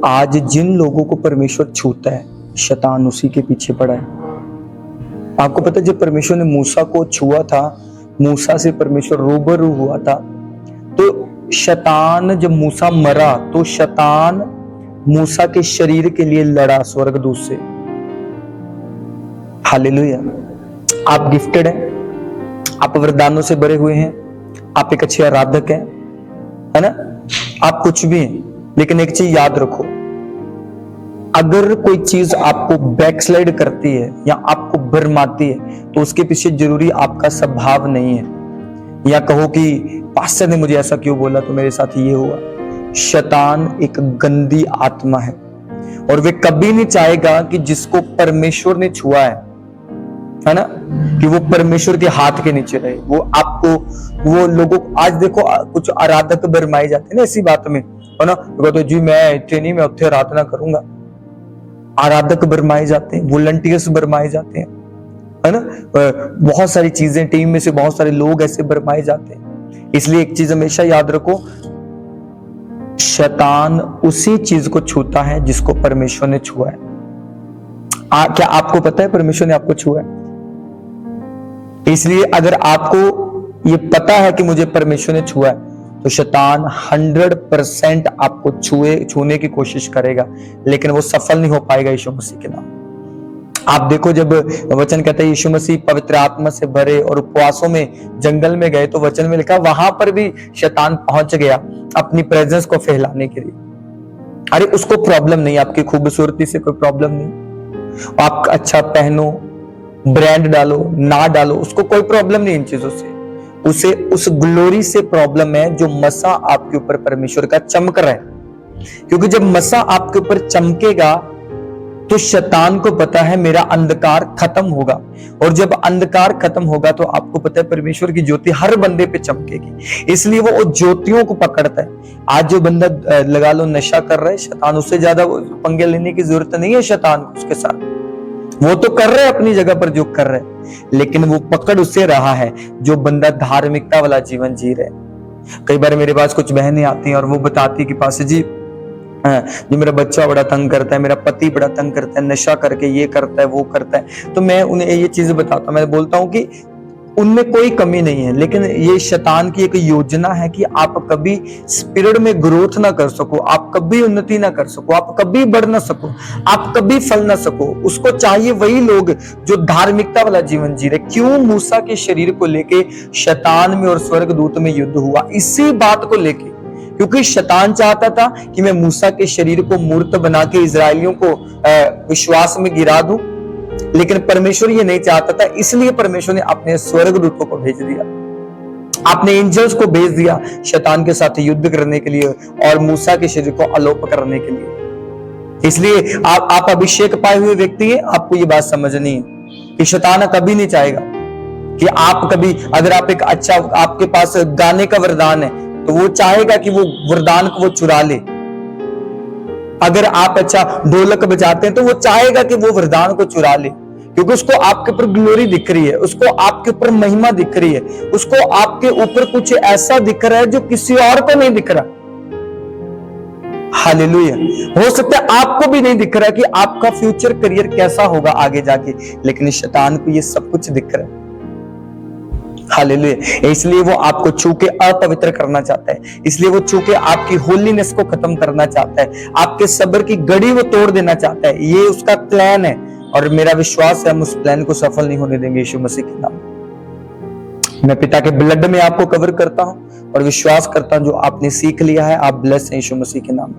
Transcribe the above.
आज जिन लोगों को परमेश्वर छूता है, शैतान उसी के पीछे पड़ा है। आपको पता है जब परमेश्वर ने मूसा को छुआ था, मूसा से परमेश्वर रूबरू हुआ था, तो शैतान, जब मूसा मरा तो शैतान मूसा के शरीर के लिए लड़ा स्वर्गदूत से। हालेलुया। आप गिफ्टेड हैं, आप वरदानों से भरे हुए हैं, आप एक अच्छे आराधक हैं, है ना, आप कुछ भी हैं, लेकिन एक चीज याद रखो, अगर कोई चीज आपको बैकस्लाइड करती है या आपको भरमाती है तो उसके पीछे जरूरी आपका स्वभाव नहीं है, या कहो कि पास्टर ने मुझे ऐसा क्यों बोला तो मेरे साथ ये हुआ। शैतान एक गंदी आत्मा है और वे कभी नहीं चाहेगा कि जिसको परमेश्वर ने छुआ है ना, कि वो परमेश्वर के हाथ के नीचे रहे। वो आपको, वो लोगों, आज देखो कुछ आराधक भरमाए जाते हैं ना ऐसी बात में, है ना, तो जी मैं इतने नहीं, मैं उत्थे आराधना करूंगा। आराधक भरमाए जाते हैं, वॉलंटियर्स भरमाए जाते हैं, है ना, बहुत सारी चीजें, टीम में से बहुत सारे लोग ऐसे भरमाए जाते हैं। इसलिए एक चीज हमेशा याद रखो, शैतान उसी चीज को छूता है जिसको परमेश्वर ने छुआ है। क्या आपको पता है परमेश्वर ने आपको छुआ है? इसलिए अगर आपको ये पता है कि मुझे परमेश्वर ने छुआ है तो शैतान 100% आपको छूने की कोशिश करेगा, लेकिन वो सफल नहीं हो पाएगा यीशु मसीह के नाम। आप देखो, जब वचन कहता है यीशु मसीह पवित्र आत्मा से भरे और उपवासों में जंगल में गए, तो वचन में लिखा वहां पर भी शैतान पहुंच गया अपनी प्रेजेंस को फैलाने के लिए। अरे उसको प्रॉब्लम नहीं, आपकी खूबसूरती से कोई प्रॉब्लम नहीं, आप अच्छा पहनो, ब्रांड डालो ना डालो, उसको कोई प्रॉब्लम नहीं इन चीजों से। उसे उस ग्लोरी से प्रॉब्लम है जो मसा आपके ऊपर परमेश्वर का चमक रहा है, क्योंकि जब मसा आपके ऊपर चमकेगा तो शैतान को पता है मेरा अंधकार खत्म होगा, और जब अंधकार खत्म होगा तो आपको पता है परमेश्वर की ज्योति हर बंदे पे चमकेगी। इसलिए वो ज्योतियों को पकड़ता है। आज जो बंदा लगा लो नशा कर रहा है, शैतान उससे ज्यादा पंगे लेने की जरूरत नहीं है शैतान को उसके साथ, वो तो कर रहे हैं अपनी जगह पर जो कर रहे हैं, लेकिन वो पकड़ उससे रहा है जो बंदा धार्मिकता वाला जीवन जी रहे। कई बार मेरे पास कुछ बहनें आती हैं और वो बताती है कि पास जी जो मेरा बच्चा बड़ा तंग करता है, मेरा पति बड़ा तंग करता है, नशा करके ये करता है वो करता है, तो मैं उन्हें ये चीजें बताता हूं। मैं बोलता हूं कि उनमें कोई कमी नहीं है, लेकिन ये शैतान की एक योजना है कि आप कभी स्पिरिट में ग्रोथ ना कर सको, आप कभी उन्नति ना कर सको, आप कभी बढ़ ना सको, आप कभी फल ना सको। उसको चाहिए वही लोग जो धार्मिकता वाला जीवन जी रहे। क्यों मूसा के शरीर को लेके शैतान में और स्वर्गदूत में युद्ध हुआ? इसी बात को लेके, क्योंकि शैतान चाहता था कि मैं मूसा के शरीर को मूर्त बना के इजरायलियों को विश्वास में गिरा दूं, लेकिन परमेश्वर ये नहीं चाहता था। इसलिए परमेश्वर ने अपने स्वर्गदूतों को भेज दिया, अपने एंजल्स को भेज दिया शैतान के साथ युद्ध करने के लिए और मूसा के शरीर को अलोप करने के लिए। इसलिए आप अभिषेक पाए हुए व्यक्ति हैं, आपको ये बात समझनी है कि शैतान कभी नहीं चाहेगा कि आप कभी, अगर आप एक अच्छा, आपके पास गाने का वरदान है तो वो चाहेगा कि वो वरदान को वो चुरा ले। अगर आप अच्छा ढोलक बजाते हैं तो वो चाहेगा कि वो वरदान को चुरा ले, क्योंकि उसको आपके ऊपर ग्लोरी दिख रही है, उसको आपके ऊपर महिमा दिख रही है, उसको आपके ऊपर कुछ ऐसा दिख रहा है जो किसी और को नहीं दिख रहा। हालेलुया। हो सकता है आपको भी नहीं दिख रहा कि आपका फ्यूचर करियर कैसा होगा आगे जाके, लेकिन शैतान को ये सब कुछ दिख रहा है। हालेलुया। इसलिए वो आपको छू के अपवित्र करना चाहता है, इसलिए वो छू के आपकी होलीनेस को खत्म करना चाहता है, आपके सब्र की गड़ी वो तोड़ देना चाहता है। ये उसका प्लान है और मेरा विश्वास है हम उस प्लान को सफल नहीं होने देंगे यीशु मसीह के नाम। मैं पिता के ब्लड में आपको कवर करता हूं और विश्वास करता हूं जो आपने सीख लिया है आप ब्लेस हैं यीशु मसीह के नाम।